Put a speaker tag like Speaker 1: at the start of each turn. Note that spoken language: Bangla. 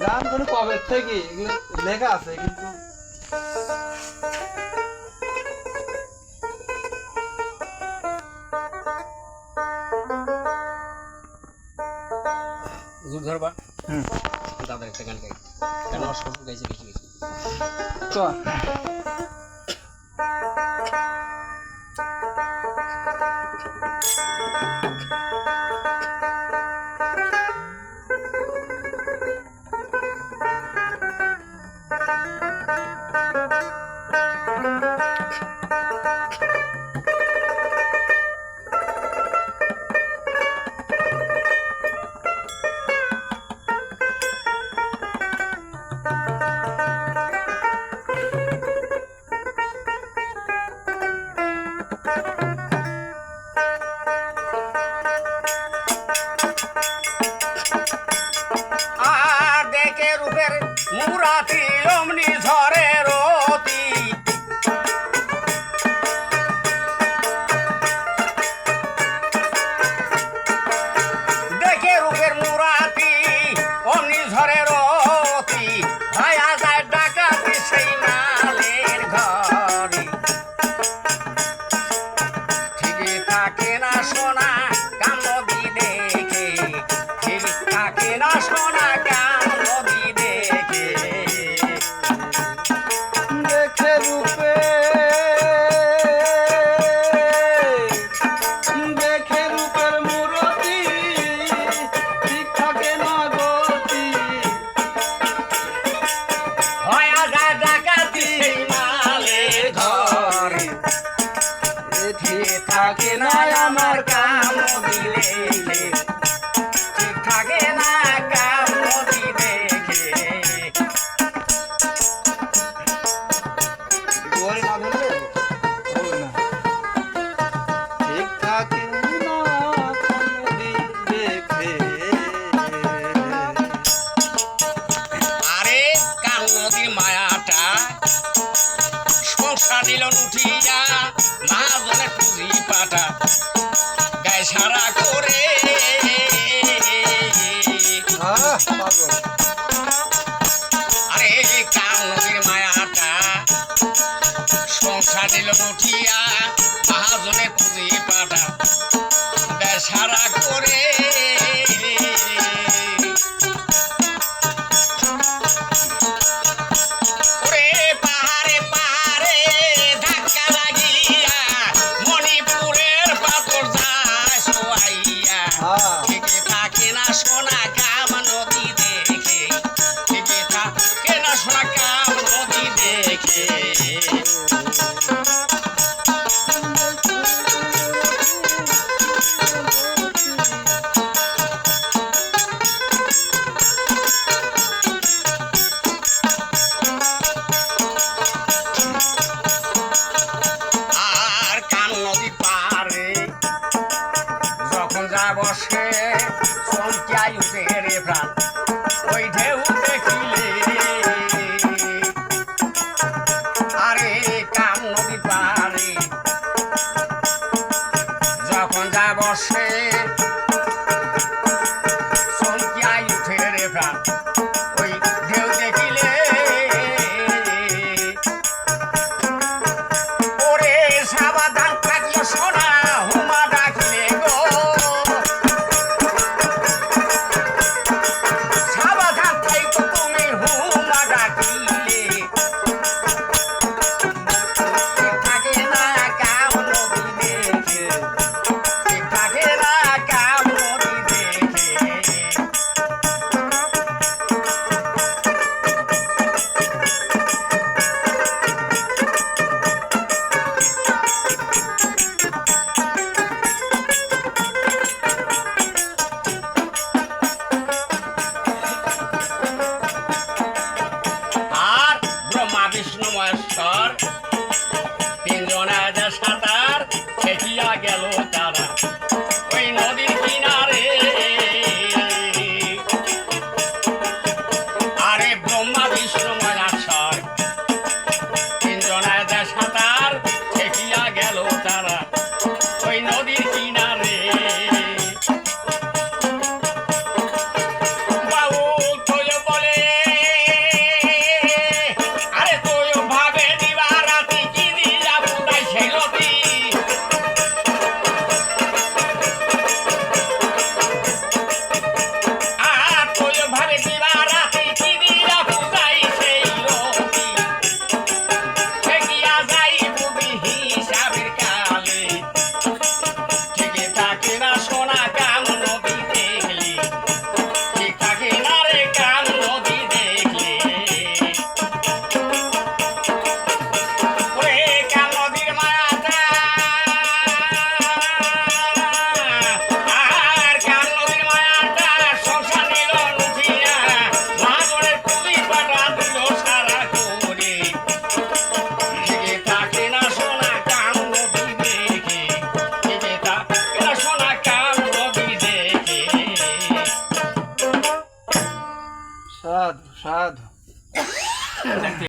Speaker 1: গান কোনো কবে থেকে এগুলো লেখা আছে কিন্তু
Speaker 2: জোর ধরবা দাদার একটা গান গাই কেন সব গাইছে বেশি বেশি
Speaker 1: চ
Speaker 2: আর দেখে রূপের মুরাতি অমনি ঝরে রতি দেখে রূপের মুরাতি অমনি ঝরে রতি ভায়া যায় ডাকাতি সেই মালের ঘরে ঠিকই থাকে না সোনা কাম নদী দেখে ঠিক থাকে না সোনা কাম নদী দেখে
Speaker 1: দেখে রূপে দেখে রূপের মূরতি ঠিক থাকে না গতি
Speaker 2: হয়া যায় ডাকাতি সেই মালের ঘরে ঠিক থাকে না আমার কাম দিলে ঠিক থাকে না কাম নদী দেখে
Speaker 1: ওরে না ধরলে হবে না ঠিক থাকে না নদী দেখে
Speaker 2: আরে কাম নদীর মায়াটা সংসার নিল উঠিয়া মহাজনে পুঁজি পাটা গায়ে সারা করে
Speaker 1: পাগল
Speaker 2: আরে কাম নদীর মায়াটা সংসার নিল উঠিয়া মহাজনে পুঁজি পাটা গায়ে সারা করে ওরে পাহাড়ে পাহাড়ে ধাক্কা লাগিয়া মণিপুরের পাথর যায় সোয়াইয়া থেকে থাকে না সোনা কাম নদী দেখে থেকে থাকে না সোনা কাম নদী দেখে
Speaker 1: সাধু সাধু